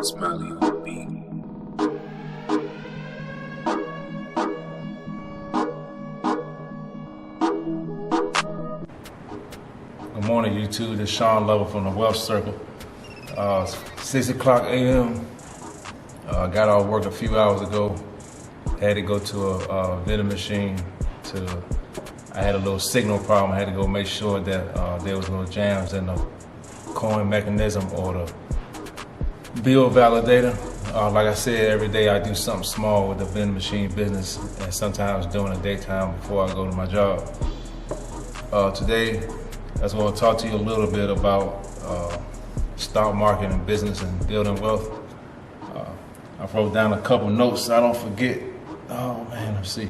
Smiley on the beat. Good morning, YouTube. This is Sean Lover from the Wealth Circle. 6 o'clock a.m. Got off work a few hours ago. Had to go to a vending machine. I had a little signal problem. I had to go make sure that there was no jams in the coin mechanism or the bill validator. Like I said, every day I do something small with the vending machine business, and sometimes during the daytime before I go to my job. Today, I just want to talk to you a little bit about stock market and business and building wealth. I wrote down a couple notes so I don't forget. Oh man, let's see.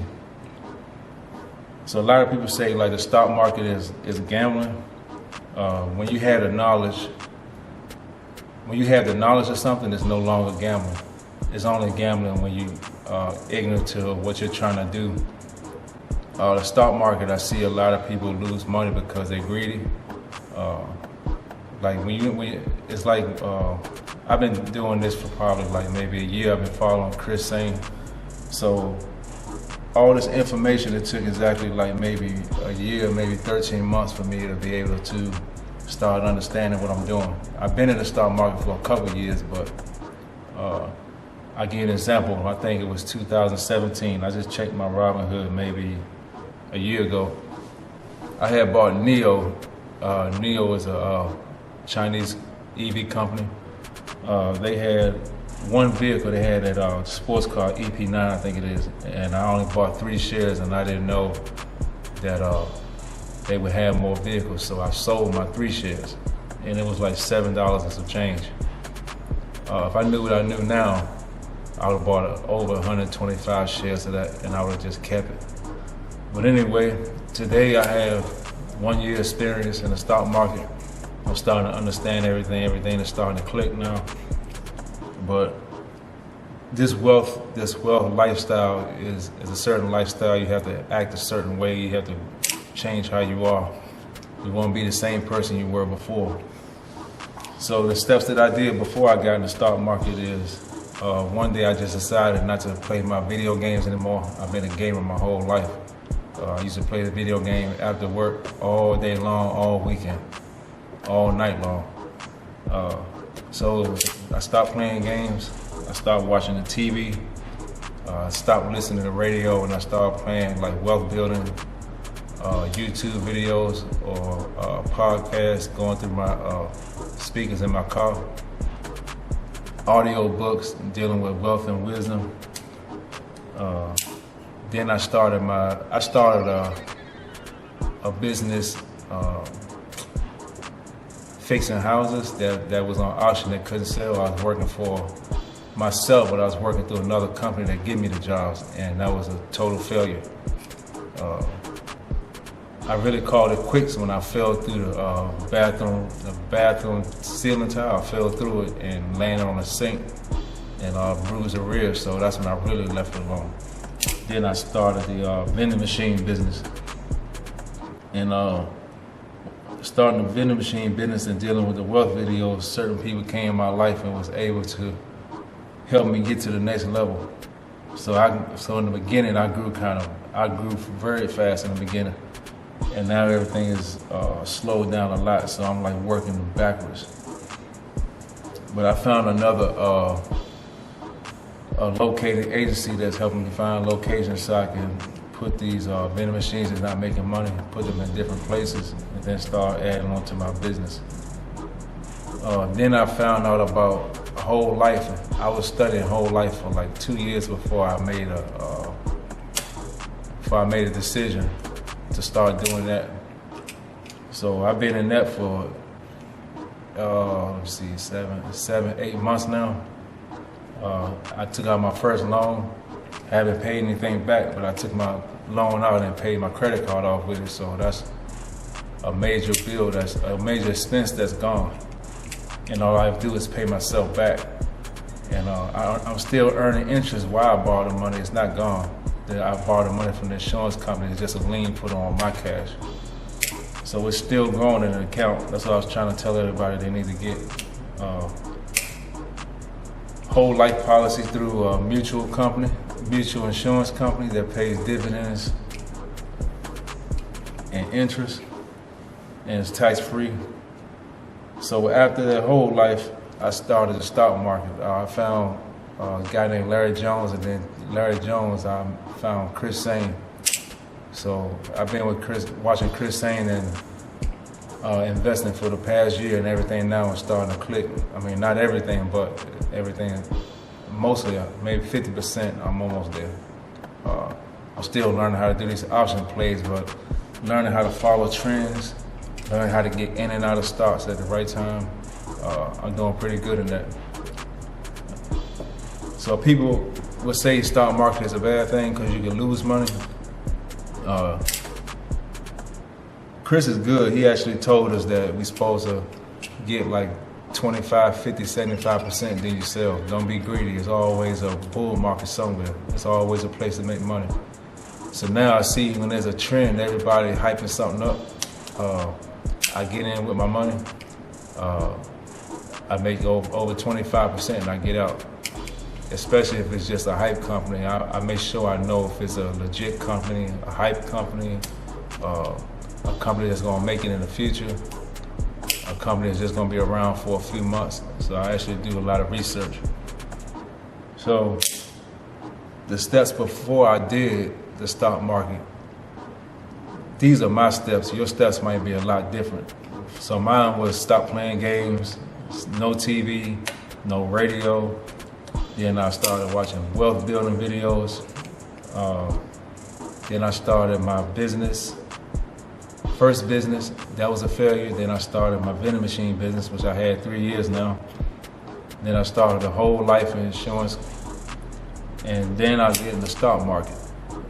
So a lot of people say like the stock market is gambling. When you have the knowledge of something, it's no longer gambling. It's only gambling when you ignorant to what you're trying to do. The stock market, I see a lot of people lose money because they're greedy. I've been doing this for probably like maybe a year. I've been following Chris Sane. So all this information, it took exactly like maybe a year, maybe 13 months for me to be able to start understanding what I'm doing. I've been in the stock market for a couple of years, but I'll give you an example. I think it was 2017. I just checked my Robinhood maybe a year ago. I had bought NIO. NIO is a Chinese EV company. They had one vehicle. They had that sports car, EP9, I think it is, and I only bought 3 shares, and I didn't know that they would have more vehicles, so I sold my 3 shares, and it was like $7 and some change. If I knew what I knew now, I would have bought over 125 shares of that, and I would have just kept it. But anyway, today I have 1 year experience in the stock market. I'm starting to understand everything. Everything is starting to click now. But this wealth lifestyle is a certain lifestyle. You have to act a certain way. You have to change how you are. You won't be the same person you were before. So the steps that I did before I got in the stock market is, one day I just decided not to play my video games anymore. I've been a gamer my whole life. I used to play the video game after work all day long, all weekend, all night long. So I stopped playing games. I stopped watching the TV. I stopped listening to the radio, and I started playing like wealth building, YouTube videos or podcasts, going through my speakers in my car, audio books dealing with wealth and wisdom. Then I started a business fixing houses that was on auction that couldn't sell. I was working for myself, but I was working through another company that gave me the jobs, and that was a total failure. I really called it quits when I fell through the bathroom ceiling tile. I fell through it and landed on a sink and bruised a rib, so that's when I really left it alone. Then I started the vending machine business. And starting the vending machine business and dealing with the wealth videos, certain people came in my life and was able to help me get to the next level. So in the beginning, I grew very fast in the beginning. And now everything is slowed down a lot, so I'm like working backwards. But I found another a locating agency that's helping me find locations so I can put these vending machines that's not making money, put them in different places, and then start adding on to my business. Then I found out about whole life. I was studying whole life for like 2 years before I made a decision to start doing that. So I've been in that for 7-8 months now. I took out my first loan. I haven't paid anything back, but I took my loan out and paid my credit card off with it. So that's a major bill, that's a major expense that's gone. And all I have to do is pay myself back. And I'm still earning interest while I borrow the money. It's not gone. I borrowed the money from the insurance company. It's just a lien put on my cash. So it's still growing in an account. That's what I was trying to tell everybody they need to get. whole life policy through a mutual insurance company that pays dividends and interest, and it's tax-free. So after that whole life, I started the stock market. I found a guy named Larry Jones, and then Larry Jones, I found Chris Sane. So I've been with watching Chris Sane and investing for the past year, and everything now is starting to click. I mean, not everything, but everything, mostly, maybe 50%, I'm almost there. I'm still learning how to do these option plays, but learning how to follow trends, learning how to get in and out of stocks at the right time. I'm doing pretty good in that. So people would say stock market is a bad thing because you can lose money. Chris is good. He actually told us that we're supposed to get like 25, 50, 75%, then you sell. Don't be greedy. There's always a bull market somewhere. There's always a place to make money. So now I see when there's a trend, everybody hyping something up. I get in with my money. I make over 25% and I get out. Especially if it's just a hype company. I make sure I know if it's a legit company, a hype company, a company that's gonna make it in the future, a company that's just gonna be around for a few months. So I actually do a lot of research. So the steps before I did the stock market, these are my steps. Your steps might be a lot different. So mine was stop playing games, no TV, no radio. Then I started watching wealth building videos. Then I started my business. First business, that was a failure. Then I started my vending machine business, which I had 3 years now. Then I started the whole life insurance. And then I get in the stock market.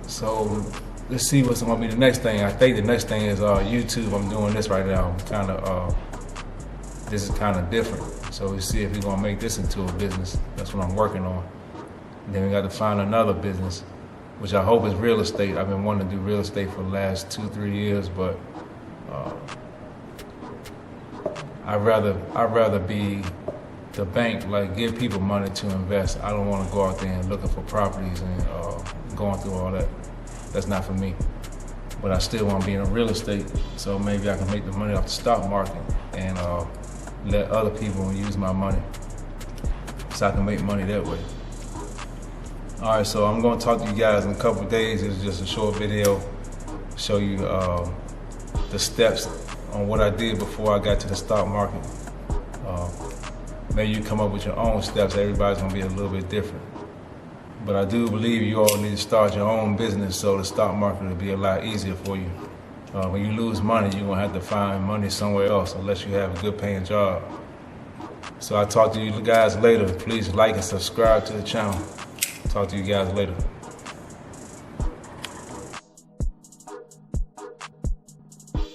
So let's see what's gonna be the next thing. I think the next thing is YouTube. I'm doing this right now. This is kind of different. So we see if we're gonna make this into a business. That's what I'm working on. And then we got to find another business, which I hope is real estate. I've been wanting to do real estate for the last 2-3 years, but I'd rather be the bank, like give people money to invest. I don't want to go out there and looking for properties and going through all that. That's not for me. But I still want to be in real estate, so maybe I can make the money off the stock market and let other people use my money so I can make money that way. All right, so I'm going to talk to you guys in a couple of days. It's just a short video, show you the steps on what I did before I got to the stock market. Maybe you come up with your own steps. Everybody's going to be a little bit different. But I do believe you all need to start your own business so the stock market will be a lot easier for you. When you lose money, you're going to have to find money somewhere else unless you have a good paying job. So I'll talk to you guys later. Please like and subscribe to the channel. Talk to you guys later.